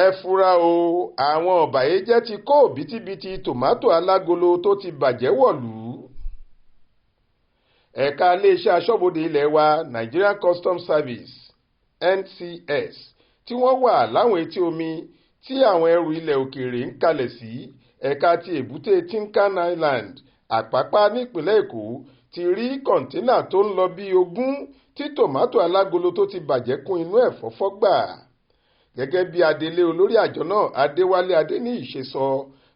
ẹ fura o, àwọn ọ̀bàyéjẹ́ ti kó òbítíbitì tòmátò alágolo tó ti bàjẹ́ wọ̀lú. ẹ̀ka iléeṣẹ́ aṣọ́bodè ilé wa Nigerian Customs Service NCS tí wọ́n wà láwọn etí omi tí àwọn ẹrù ilẹ̀ òkèèrè ń kalẹ̀ sí ẹ̀ka ti èbúté Tinkan Island Àpápá nípínlẹ̀ Èkó ti rí kọ̀ńténà tó ń lọ bí 20 tí tòmátò alágolo tó ti bàjẹ́ kún inú ẹ̀ fọ́fọ́ gbà. Gẹ́gẹ́ bí adelé olórí àjọ náà Adéwálé Adéníyì ṣe sọ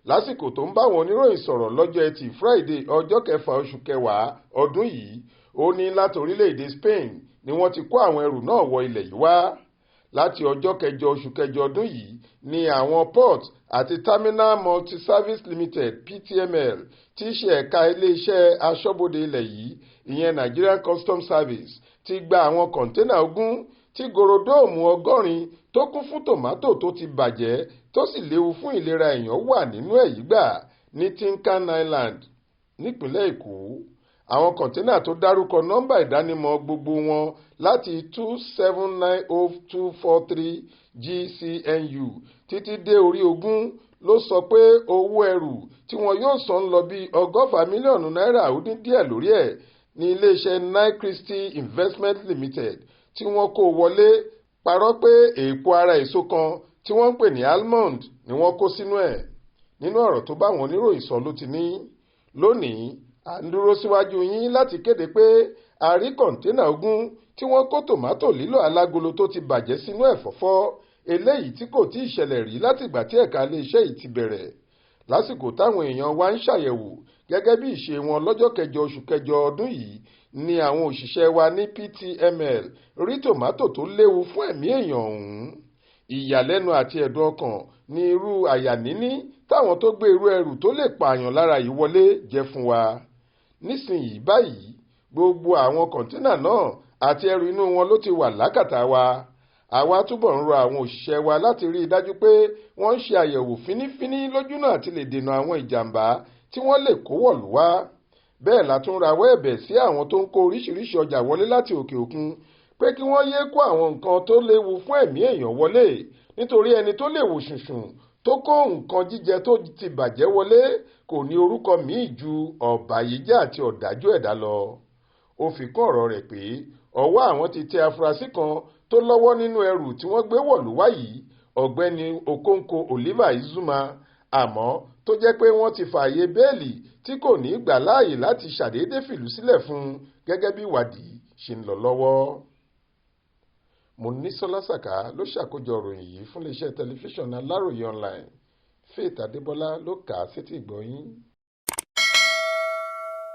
lásìkò tó ń bá àwọn oníròyìn sọ̀rọ̀ lọ́jọ́ Ẹtì Friday ọjọ́ 6 oṣù kẹwàá ọdún yìí, ó ní láti orílẹ̀-èdè Spain ni wọ́n ti kó àwọn ẹrù náà wọ ilẹ̀ yìí wá. Láti ọjọ́ 9 oṣù kẹjọ ọdún yìí ni àwọn Port àti Terminal Multi-Service Limited (PTML) tí í ṣe ẹ̀ka iléeṣẹ́ aṣọ́bodè ilẹ̀ yìí ìyẹn Nigerian Customs Service ti gba àwọn kọ̀ńténà 20 tí gorodóòmù 80 tó kún fún tòmátò tó ti bàjẹ́ tó sì léwu fún ìlera èèyàn wà nínú èyí gbà ní Tinkan Island nípínlẹ̀ Èkó. Àwọn kọ̀ńténà tó dárúkọ nọ́mbà ìdánimọ̀ gbogbo wọn láti 2790243 GCNU títí dé orí 20 ló sọ pé owó ẹrù tí wọn yóò san ń lọ bí $100 mílíọ̀nù ó dín díẹ̀ lórí ẹ̀ ní iléeṣẹ́ Nine Christie Investment Limited tí wọ́n kó wọlé parọ́ pé èèpo ara èso kan tí wọ́n ń pè ní almond ni wọ́n kó sínú ẹ̀. Nínú ọ̀rọ̀ tó bá wọn oníròyìn sọ ló ti ní, lónìí à ń dúró síwájú yín láti kéde pé a rí kọ̀ńténà 20 tí wọ́n kó tòmátò lílò alágolo tó ti bàjẹ́ sínú ẹ̀ fọ́fọ́, eléyìí tí kò tí ì ṣẹlẹ̀ rí látìgbà tí ẹ̀ka iléeṣẹ́ yìí ti bẹ̀rẹ̀. Lásìkò táwọn èèyàn wa ń ṣàyẹ̀wò gẹ́gẹ́ bí ìṣe wọn lọ́jọ́ 9 oṣù kẹjọ ọdún yìí ni àwọn òṣìṣẹ́ wa ní PTML rí tòmátò tó léwu fún ẹ̀mí èèyàn ọ̀hún. Ìyàlẹ́nu àti ẹ̀dùn ọkàn ní irú àyà níní táwọn tó gbé irú ẹrù tó lè pààyàn lára yìí wọlé jẹ́ fún wa. Nísìnyí báyìí gbogbo àwọn kọ̀ńténà náà àti ẹrù inú wọn ló ti wà lákàtà wa. Àwa túbọ̀ ń rọ àwọn òṣìṣẹ́ wa láti rí i dájú pé wọ́n ń ṣe àyẹ̀wò fínífíní lójúnà àti lè dènà àwọn ìjàmbá tí wọ́n lè kó wọ̀lú wá. Bẹ́ẹ̀ la tún rawọ́ ẹ̀bẹ̀ sí àwọn tó ń kó oríṣiríṣi ọjà wọlé láti òkè òkun pé kí wọ́n yéé kó àwọn nǹkan tó léwu fún ẹ̀mí èèyàn wọlé, nítorí ẹni tó lè wò ṣùnṣùn tó kó nǹkan jíjẹ tó ti bàjẹ́ wọlé kò ní orúkọ míì ju ọ̀bàyéjẹ́ àti ọ̀dájú ẹ̀dá lọ. Ó fi kún ọ̀rọ̀ rẹ̀ pé ọwọ́ àwọn ti tẹ afurasí kan tó lọ́wọ́ nínú ẹrù tí wọ́n gbé wọ̀lú wá yìí, ọ̀gbẹ́ni Okonkwo Oliver Izuma, àmọ́ tó jẹ́ pé wọ́n ti fààyè bẹ́ẹ̀lì tí kò ní gbà láàyè láti ṣàdédé fìlú sílẹ̀ fún un gẹ́gẹ́ bí ìwádìí ṣe ń lọ lọ́wọ́. Monísọ́lá Sàká ló ṣàkójọ ìròyìn yìí fún iléeṣẹ́ tẹlifíṣàn Aláròye online. Faith Adébọ́lá ló kà á sétí ìgbọ́ yín.